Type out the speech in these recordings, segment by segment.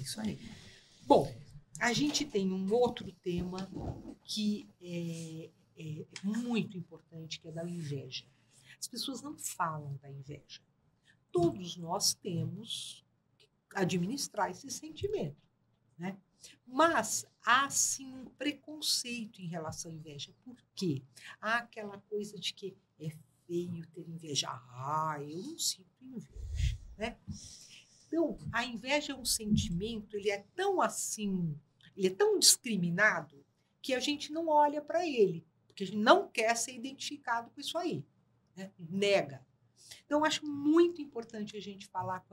Isso aí. Bom, a gente tem um outro tema que é muito importante, que é da inveja. As pessoas não falam da inveja. Todos nós temos que administrar esse sentimento, né? Mas há, sim, um preconceito em relação à inveja. Por quê? Há aquela coisa de que é feio ter inveja. Eu não sinto inveja, né? Então, a inveja é um sentimento, ele é tão assim, ele é tão discriminado que a gente não olha para ele, porque a gente não quer ser identificado com isso aí, né? Nega. Então, eu acho muito importante a gente falar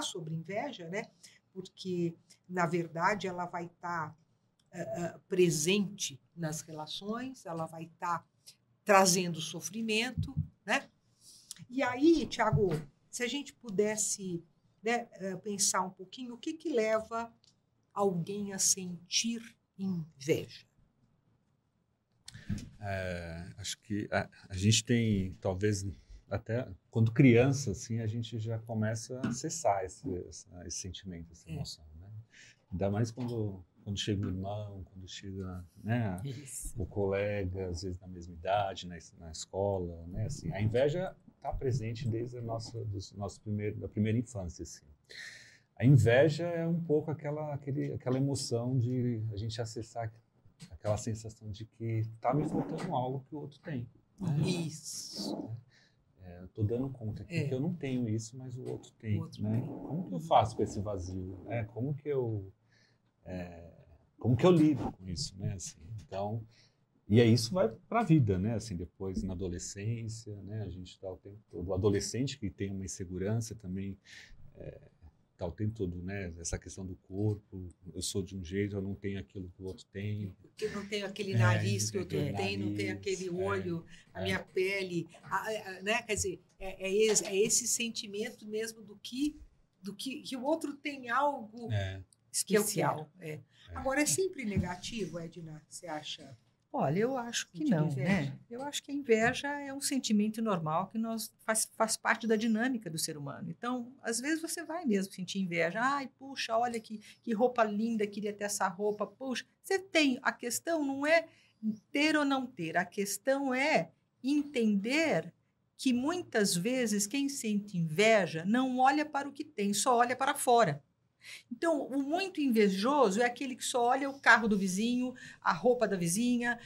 sobre inveja, né? Porque, na verdade, ela vai estar presente nas relações, ela vai estar trazendo sofrimento, né? E aí, Tiago, se a gente pudesse, né, pensar um pouquinho, o que leva alguém a sentir inveja? Acho que a gente tem, talvez, até quando criança, assim, a gente já começa a acessar esse sentimento, essa emoção, né? Ainda mais quando chega o irmão, quando chega, né, o colega, às vezes na mesma idade, na escola, né? Assim, a inveja está presente desde da primeira infância, assim. A inveja é um pouco aquela emoção de a gente acessar aquela sensação de que está me faltando algo que o outro tem. Né? Isso. Eu estou dando conta aqui que eu não tenho isso, mas o outro tem. Né? Tem. Como que eu faço com esse vazio? Como que eu lido com isso? Né? Assim, então, e aí isso vai para a vida, né? Assim, depois na adolescência, né? A gente está o tempo todo. O adolescente que tem uma insegurança também está o tempo todo, né? Essa questão do corpo, eu sou de um jeito, eu não tenho aquilo que o outro tem. Eu não tenho aquele nariz que o outro tem, não tenho aquele olho, a minha pele, né? Quer dizer, é esse sentimento mesmo do que o outro tem algo especial. Agora, é sempre negativo, Edna, você acha? Olha, eu acho que não, né? Eu acho que a inveja é um sentimento normal que faz parte da dinâmica do ser humano. Então, às vezes você vai mesmo sentir inveja. Ai, puxa, olha que roupa linda, queria ter essa roupa. Puxa, você tem. A questão não é ter ou não ter. A questão é entender que muitas vezes quem sente inveja não olha para o que tem, só olha para fora. Então, o muito invejoso é aquele que só olha o carro do vizinho, a roupa da vizinha,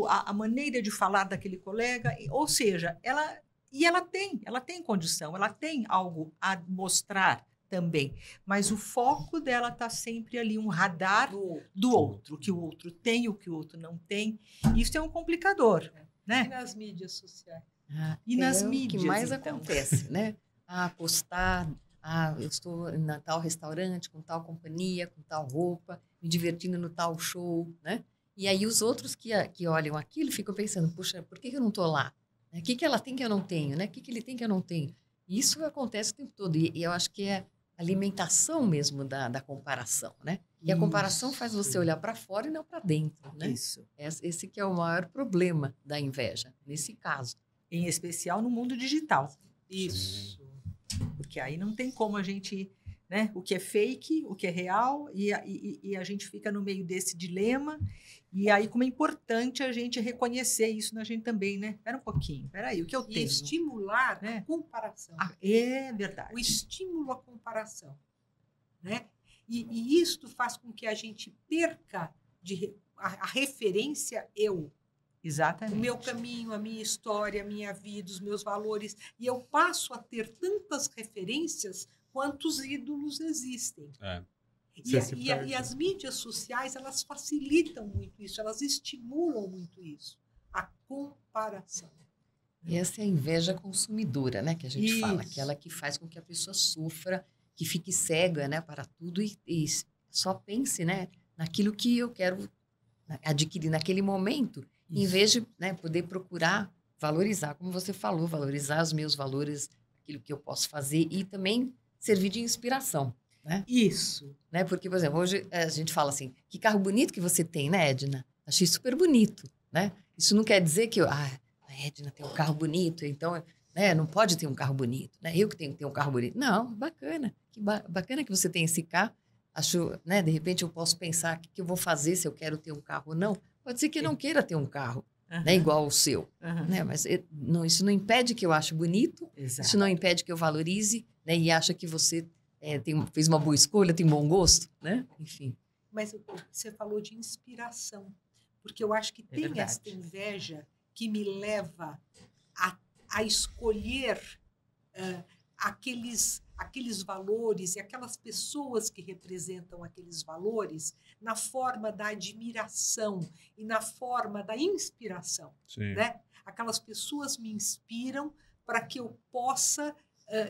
a maneira de falar daquele colega, ou seja, ela tem condição, ela tem algo a mostrar também, mas o foco dela está sempre ali, um radar do outro, o que o outro tem, o que o outro não tem. Isso é um complicador, né? E nas mídias sociais? E nas mídias, o que mais então acontece, né? Postar... eu estou em tal restaurante, com tal companhia, com tal roupa, me divertindo no tal show, né? E aí os outros que olham aquilo ficam pensando, puxa, por que eu não estou lá? O que ela tem que eu não tenho, né? O que ele tem que eu não tenho? Isso acontece o tempo todo. E eu acho que é alimentação mesmo da comparação, né? E a comparação faz você olhar para fora e não para dentro, né? Isso. Esse que é o maior problema da inveja, nesse caso. Em especial no mundo digital. Isso. Porque aí não tem como a gente, né? O que é fake, o que é real, e a gente fica no meio desse dilema. E aí, como é importante a gente reconhecer isso na gente também, né? Espera um pouquinho, espera aí, o que eu tenho? E estimular a comparação. É verdade. O estímulo à comparação, né? E isto faz com que a gente perca a referência eu. Exatamente. O meu caminho, a minha história, a minha vida, os meus valores. E eu passo a ter tantas referências quantos ídolos existem. E as mídias sociais, elas facilitam muito isso, elas estimulam muito isso. A comparação. E essa é a inveja consumidora, né? Que a gente fala. Isso. Aquela que faz com que a pessoa sofra, que fique cega, né, para tudo e só pense, né, naquilo que eu quero adquirir naquele momento. Em vez de, né, poder procurar valorizar, como você falou, valorizar os meus valores, aquilo que eu posso fazer e também servir de inspiração, né? Isso. Né? Porque, por exemplo, hoje a gente fala assim, que carro bonito que você tem, né, Edna? Achei super bonito, né? Isso não quer dizer que a Edna tem um carro bonito, então, né, não pode ter um carro bonito, né? Eu que tenho que ter um carro bonito. Não, bacana. Bacana que você tem esse carro, acho, né, de repente eu posso pensar o que eu vou fazer se eu quero ter um carro ou não. Pode ser que eu não queira ter um carro, né, igual o seu, né, mas isso não impede que eu ache bonito, isso não impede que eu valorize, né, e acha que você fez uma boa escolha, tem bom gosto, né, enfim. Mas você falou de inspiração, porque eu acho que tem esta inveja que me leva a escolher aqueles valores e aquelas pessoas que representam aqueles valores na forma da admiração e na forma da inspiração. Né? Aquelas pessoas me inspiram para que eu possa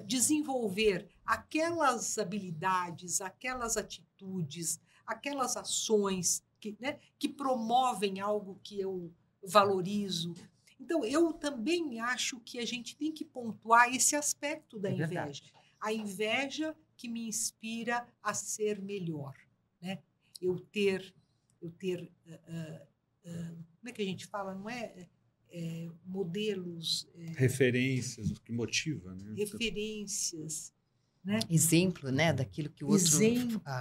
desenvolver aquelas habilidades, aquelas atitudes, aquelas ações que promovem algo que eu valorizo. Então, eu também acho que a gente tem que pontuar esse aspecto da inveja. Verdade. A inveja que me inspira a ser melhor. Né? Eu ter como é que a gente fala? Não é modelos... referências, o que motiva. Né? Referências. Né? Exemplo, né, daquilo que o outro,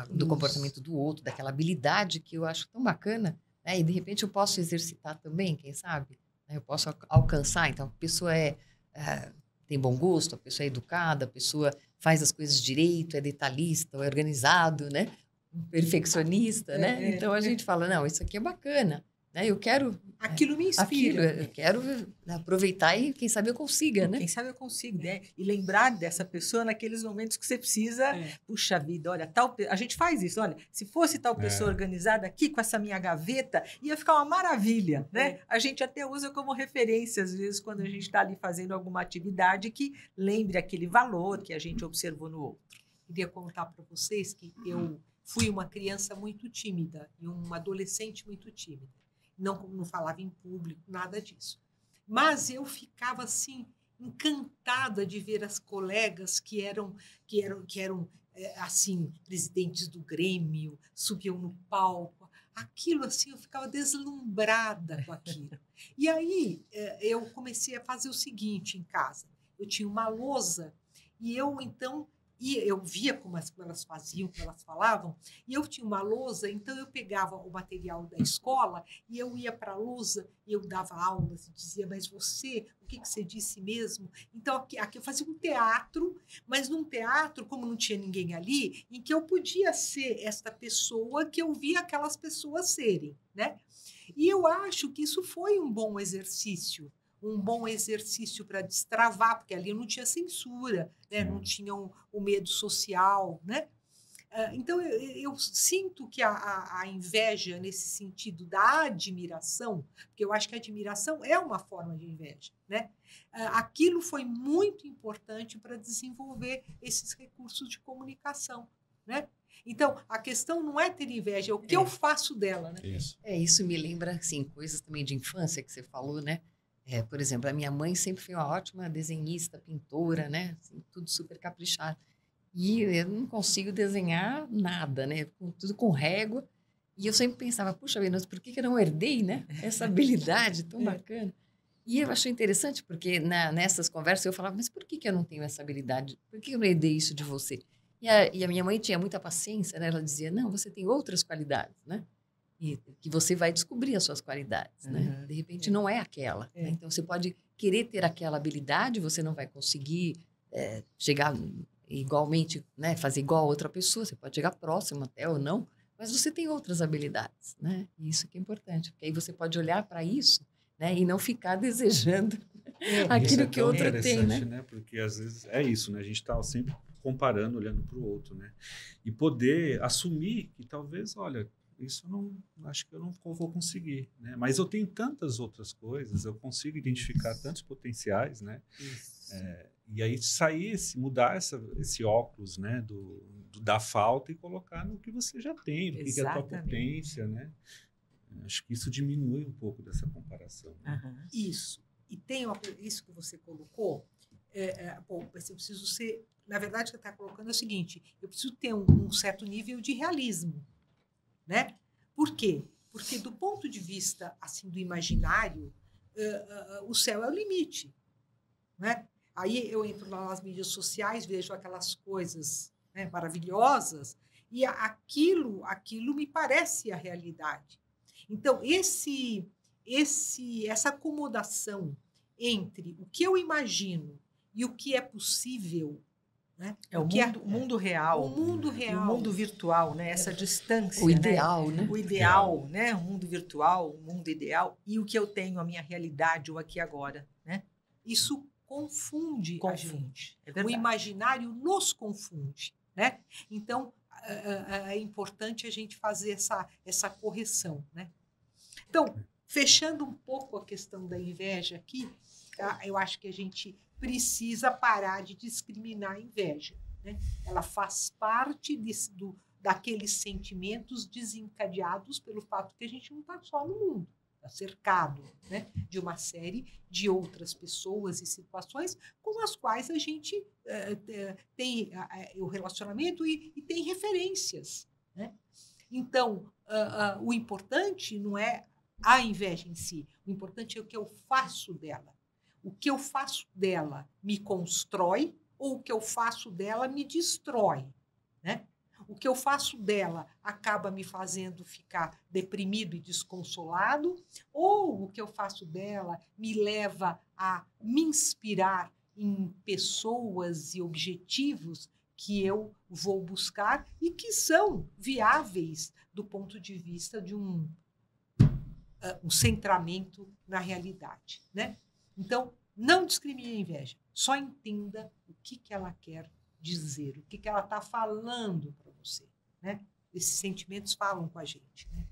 do comportamento do outro, daquela habilidade que eu acho tão bacana, né? E de repente eu posso exercitar também, quem sabe? Eu posso alcançar. Então, a pessoa tem bom gosto, a pessoa é educada, a pessoa faz as coisas direito, é detalhista, é organizado, né? Perfeccionista, né? Então a gente fala, não, isso aqui é bacana, né? Eu quero... Aquilo me inspira. Eu quero aproveitar e quem sabe eu consiga, né? Quem sabe eu consigo, né? E lembrar dessa pessoa naqueles momentos que você precisa. Puxa vida, olha, a gente faz isso, olha, se fosse tal pessoa organizada aqui com essa minha gaveta, ia ficar uma maravilha, né? A gente até usa como referência, às vezes, quando a gente está ali fazendo alguma atividade que lembre aquele valor que a gente observou no outro. Queria contar para vocês que eu fui uma criança muito tímida e uma adolescente muito tímida. Não falava em público, nada disso. Mas eu ficava, assim, encantada de ver as colegas que eram assim, presidentes do Grêmio, subiam no palco. Aquilo, assim, eu ficava deslumbrada com aquilo. E aí eu comecei a fazer o seguinte em casa. Eu tinha uma lousa e eu, então... E eu via como elas faziam, como elas falavam, e eu tinha uma lousa, então eu pegava o material da escola e eu ia para a lousa e eu dava aulas e dizia, mas você, o que você disse mesmo? Então, aqui eu fazia um teatro, mas num teatro, como não tinha ninguém ali, em que eu podia ser esta pessoa que eu via aquelas pessoas serem, né? E eu acho que isso foi um bom exercício para destravar, porque ali não tinha censura, né? Não tinha o medo social, né? Então, eu sinto que a inveja, nesse sentido da admiração, porque eu acho que a admiração é uma forma de inveja, né? Aquilo foi muito importante para desenvolver esses recursos de comunicação, né? Então, a questão não é ter inveja, é o que eu faço dela, né? Isso me lembra, assim, coisas também de infância que você falou, né? Por exemplo, a minha mãe sempre foi uma ótima desenhista, pintora, né? Assim, tudo super caprichado. E eu não consigo desenhar nada, né? Tudo com régua. E eu sempre pensava, puxa vida, por que eu não herdei, né? Essa habilidade tão bacana. E eu achei interessante, porque nessas conversas eu falava, mas por que eu não tenho essa habilidade? Por que eu não herdei isso de você? E a minha mãe tinha muita paciência, né? Ela dizia, não, você tem outras qualidades, né? E que você vai descobrir as suas qualidades, né? De repente não é aquela. Né? Então, você pode querer ter aquela habilidade, você não vai conseguir chegar igualmente, né? Fazer igual a outra pessoa, você pode chegar próximo até ou não, mas você tem outras habilidades, né? E isso que é importante, porque aí você pode olhar para isso, né? E não ficar desejando aquilo que o outro tem, né? Porque às vezes é isso, né? A gente está sempre comparando, olhando para o outro, né? E poder assumir que talvez, olha, isso acho que eu não vou conseguir, né? Mas eu tenho tantas outras coisas, eu consigo identificar tantos potenciais, né? E aí mudar esse óculos, né? Da falta e colocar no que você já tem, no que é a tua potência, né? Acho que isso diminui um pouco dessa comparação. Né? Isso. E tem isso que você colocou, bom, eu preciso ser... Na verdade, o que você está colocando é o seguinte, eu preciso ter um certo nível de realismo. Né? Por quê? Porque do ponto de vista assim do imaginário, o céu é o limite, né? Aí eu entro nas mídias sociais, vejo aquelas coisas, né, maravilhosas e aquilo me parece a realidade. Então, essa acomodação entre o que eu imagino e o que é possível, né? O mundo real. O mundo E real. o mundo virtual, né? Essa distância. O ideal, né? O ideal, né? O mundo virtual, o mundo ideal e o que eu tenho, a minha realidade, o aqui e agora, né? Isso confunde a gente. É verdade. O imaginário nos confunde, né? Então, é importante a gente fazer essa correção, né? Então, fechando um pouco a questão da inveja aqui, tá? Eu acho que a gente precisa parar de discriminar a inveja, né? Ela faz parte daqueles sentimentos desencadeados pelo fato que a gente não está só no mundo, está cercado, né, de uma série de outras pessoas e situações com as quais a gente tem o relacionamento e tem referências, né? Então, o importante não é a inveja em si, o importante é o que eu faço dela. O que eu faço dela me constrói ou o que eu faço dela me destrói, né? O que eu faço dela acaba me fazendo ficar deprimido e desconsolado, ou o que eu faço dela me leva a me inspirar em pessoas e objetivos que eu vou buscar e que são viáveis do ponto de vista de um centramento na realidade, né? Então, não discrimine a inveja, só entenda o que ela quer dizer, o que ela está falando para você, né? Esses sentimentos falam com a gente, né?